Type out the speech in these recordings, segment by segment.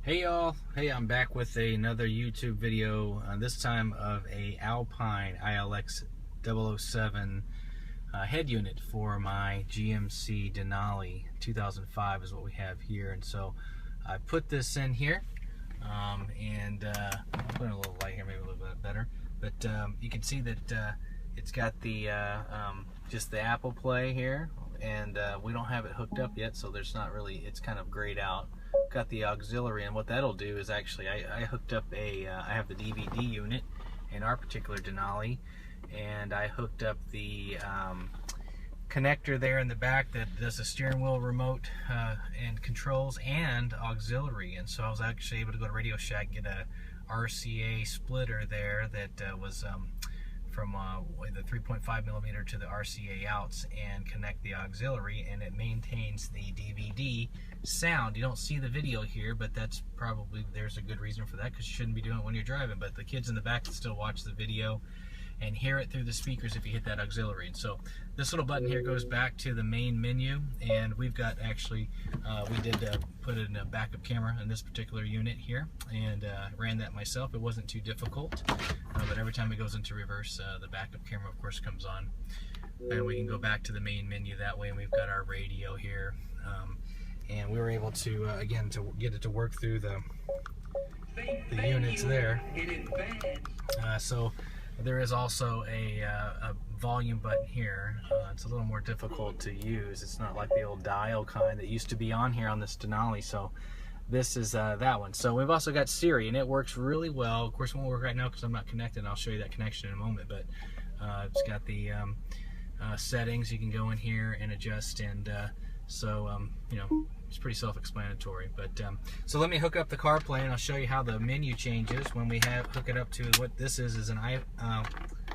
Hey y'all, hey, I'm back with another YouTube video, this time of a Alpine ILX-007 head unit for my GMC Denali 2005 is what we have here. And so I put this in here, and I'll put in a little light here, maybe a little bit better, but you can see that it's got the just the Apple Play here, and we don't have it hooked up yet, so there's not really, it's kind of grayed out. Got the auxiliary, and what that'll do is actually I hooked up I have the DVD unit in our particular Denali, and I hooked up the connector there in the back that does the steering wheel remote and controls and auxiliary. And so I was actually able to go to Radio Shack and get a RCA splitter there that was from the 3.5 millimeter to the RCA outs and connect the auxiliary, and it maintains the DVD sound. You don't see the video here, but that's probably, there's a good reason for that, because you shouldn't be doing it when you're driving, but the kids in the back can still watch the video and hear it through the speakers if you hit that auxiliary. And so this little button here goes back to the main menu, and we've got actually we did put in a backup camera in this particular unit here, and ran that myself. It wasn't too difficult, but every time it goes into reverse, the backup camera of course comes on, and we can go back to the main menu that way. And we've got our radio here, and we were able to again to get it to work through the units there. So there is also a volume button here. It's a little more difficult to use. It's not like the old dial kind that used to be on here on this Denali. So this is that one. So we've also got Siri, and it works really well. Of course, it won't work right now because I'm not connected, and I'll show you that connection in a moment. But it's got the settings. You can go in here and adjust, and you know, it's pretty self-explanatory. But so let me hook up the CarPlay, and I'll show you how the menu changes when we hook it up to what this is an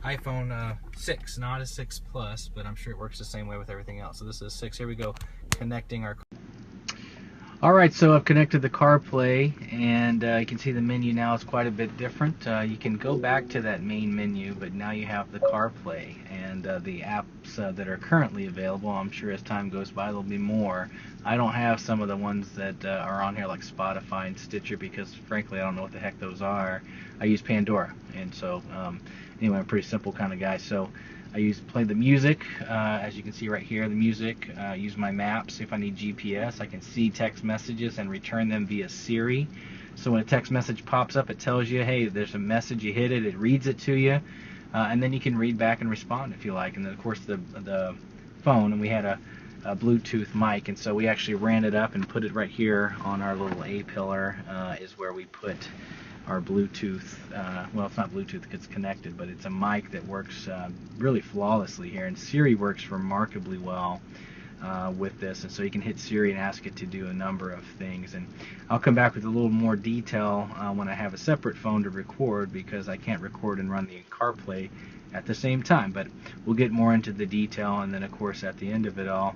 iPhone 6, not a 6 Plus, but I'm sure it works the same way with everything else. So this is 6. Here we go, connecting our. Alright, so I've connected the CarPlay, and you can see the menu now is quite a bit different. You can go back to that main menu, but now you have the CarPlay and the apps that are currently available. I'm sure as time goes by there'll be more. I don't have some of the ones that are on here like Spotify and Stitcher, because frankly I don't know what the heck those are. I use Pandora, and so anyway, I'm a pretty simple kind of guy. So I play the music, as you can see right here, the music, use my maps. If I need GPS, I can see text messages and return them via Siri. So when a text message pops up, it tells you, hey, there's a message, you hit it, it reads it to you, and then you can read back and respond if you like. And then of course the phone, and we had a Bluetooth mic, and so we actually ran it up and put it right here on our little A-pillar, is where we put our Bluetooth, well, it's not Bluetooth because it's connected, but it's a mic that works really flawlessly here, and Siri works remarkably well with this. And so you can hit Siri and ask it to do a number of things, and I'll come back with a little more detail when I have a separate phone to record, because I can't record and run the CarPlay at the same time. But we'll get more into the detail, and then of course at the end of it all,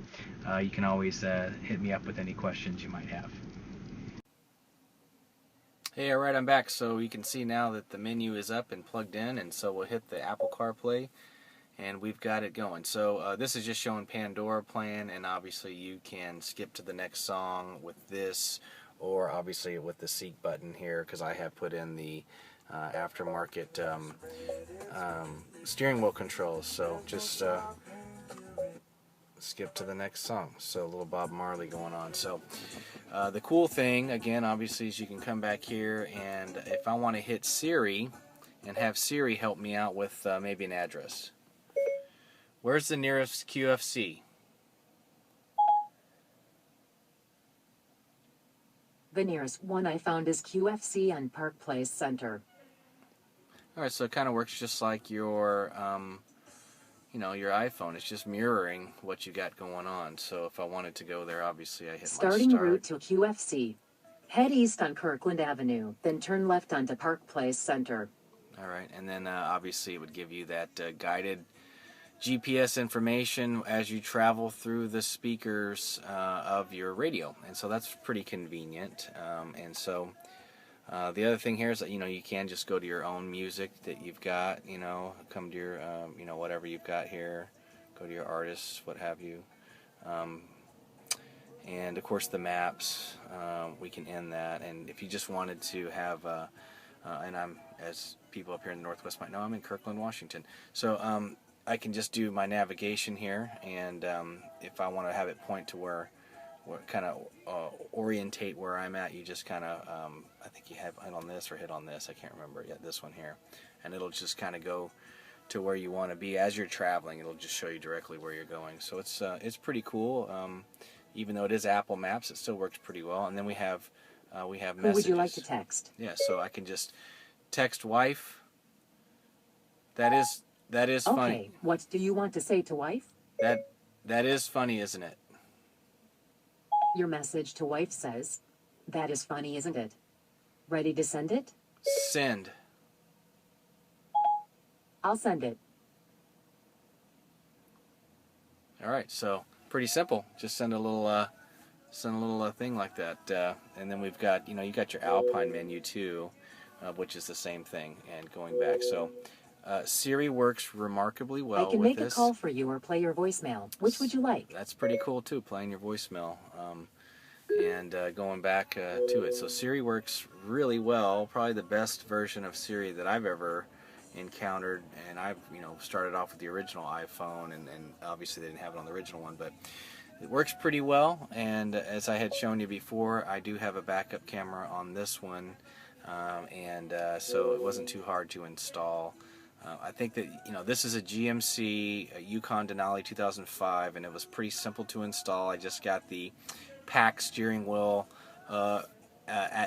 you can always hit me up with any questions you might have. Hey, alright, I'm back. So you can see now that the menu is up and plugged in, and so we'll hit the Apple CarPlay, and we've got it going. So this is just showing Pandora playing, and obviously you can skip to the next song with this, or obviously with the seek button here, because I have put in the aftermarket steering wheel controls. So just skip to the next song. So a little Bob Marley going on. So the cool thing, again, obviously, is you can come back here, and if I want to hit Siri and have Siri help me out with maybe an address. Where's the nearest QFC? The nearest one I found is QFC on Park Place Center. Alright, so it kind of works just like your you know, your iPhone. It's just mirroring what you got going on. So if I wanted to go there, obviously I hit Starting my start. route to QFC. Head east on Kirkland Avenue, then turn left onto Park Place Center. Alright, and then obviously it would give you that guided GPS information as you travel through the speakers of your radio. And so that's pretty convenient. And so the other thing here is that, you know, you can just go to your own music that you've got, you know, come to your, you know, whatever you've got here, go to your artists, what have you. and of course the maps, we can end that. And if you just wanted to have, and I'm, as people up here in the Northwest might know, I'm in Kirkland, Washington, so I can just do my navigation here, and if I want to have it point to where kind of orientate where I'm at, you just kind of, I think you have hit on this or hit on this, I can't remember yet, this one here, and it'll just kind of go to where you want to be as you're traveling. It'll just show you directly where you're going. So it's pretty cool. Even though it is Apple Maps, it still works pretty well. And then we have messages. Who would you like to text? Yeah, so I can just text wife. That is funny. Okay, what do you want to say to wife? That is funny, isn't it? Your message to wife says, "That is funny, isn't it?" Ready to send it? Send. I'll send it. All right, so pretty simple. Just send a little thing like that, and then we've got, you got your Alpine menu too, which is the same thing. And going back, so Siri works remarkably well. I can with make a call for you or play your voicemail. Which would you like? That's pretty cool too, playing your voicemail. And going back to it, so Siri works really well. Probably the best version of Siri that I've ever encountered, and I've started off with the original iPhone, and obviously they didn't have it on the original one, but it works pretty well. And as I had shown you before, I do have a backup camera on this one, and so it wasn't too hard to install. I think that this is a GMC Yukon Denali 2005, and it was pretty simple to install. I just got the PAC steering wheel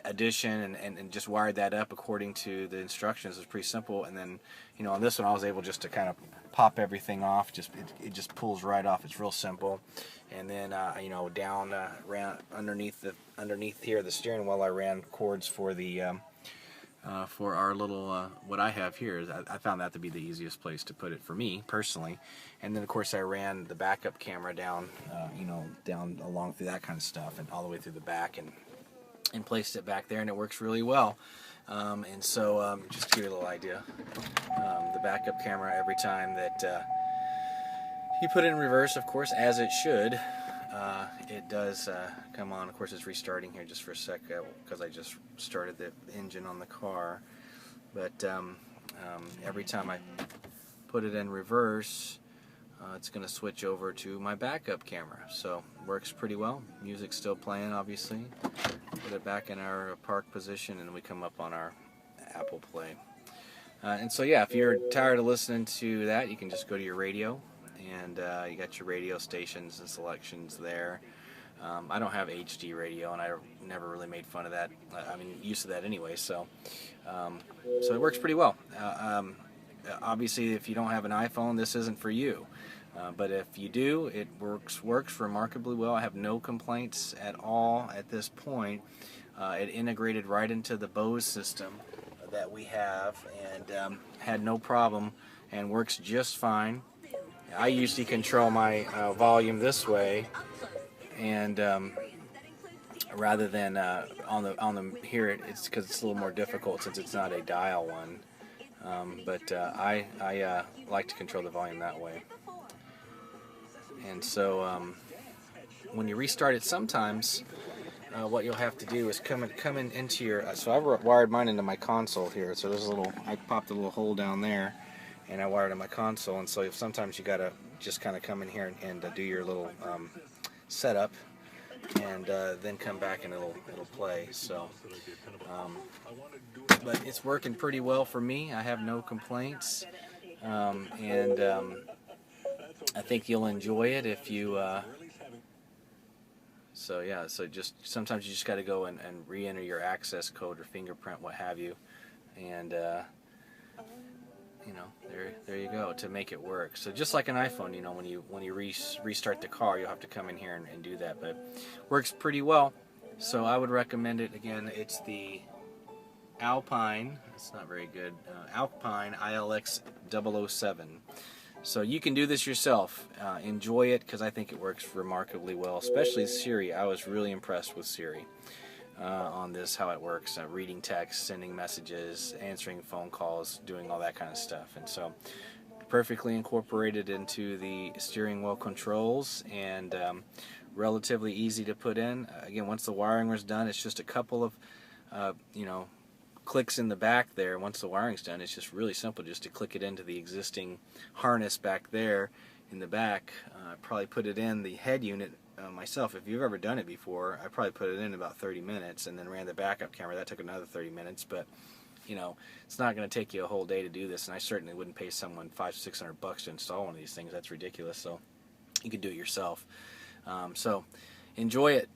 addition and just wired that up according to the instructions. It was pretty simple. And then on this one I was able just to kind of pop everything off. It just pulls right off. It's real simple. And then down ran underneath here the steering wheel, I ran cords for the for our little what I have here. I found that to be the easiest place to put it for me personally. And then of course I ran the backup camera down down along through that kind of stuff, and all the way through the back, and placed it back there, and it works really well. And so just to give you a little idea, the backup camera, every time that you put it in reverse, of course, as it should, it does come on. Of course, it's restarting here just for a sec because I just started the engine on the car. But every time I put it in reverse, it's going to switch over to my backup camera. So works pretty well. Music's still playing, obviously. Put it back in our park position, and we come up on our Apple Play. And so yeah, if you're tired of listening to that, you can just go to your radio, and you got your radio stations and selections there. I don't have HD radio, and I never really made fun of that. I mean, used to that anyway, so it works pretty well. Obviously, if you don't have an iPhone, this isn't for you. But if you do, it works remarkably well. I have no complaints at all at this point. It integrated right into the Bose system that we have, and had no problem, and works just fine. I usually control my volume this way, and rather than on the here, it's because it's a little more difficult since it's not a dial one. But I like to control the volume that way. And so when you restart it, sometimes what you'll have to do is come in into your. So I wired mine into my console here. So there's I popped a little hole down there, and I wired in my console. And so sometimes you gotta just kind of come in here and do your little setup, and then come back and it'll play. So, but it's working pretty well for me. I have no complaints, and I think you'll enjoy it if you. So yeah, so just sometimes you just got to go and re-enter your access code or fingerprint, what have you, and there you go to make it work. So just like an iPhone, when you restart the car, you'll have to come in here and do that, but works pretty well. So I would recommend it. Again, it's the Alpine. It's not very good. Alpine ILX-007. So you can do this yourself. Enjoy it, because I think it works remarkably well, especially Siri. I was really impressed with Siri on this, how it works, reading text, sending messages, answering phone calls, doing all that kind of stuff. And so perfectly incorporated into the steering wheel controls, and relatively easy to put in. Again, once the wiring was done, it's just a couple of you know, clicks in the back there. Once the wiring's done, it's just really simple just to click it into the existing harness back there in the back. I probably put it in the head unit myself. If you've ever done it before, I probably put it in about 30 minutes and then ran the backup camera. That took another 30 minutes, but you know, it's not going to take you a whole day to do this, and I certainly wouldn't pay someone $500-600 to install one of these things. That's ridiculous. So you could do it yourself. So enjoy it.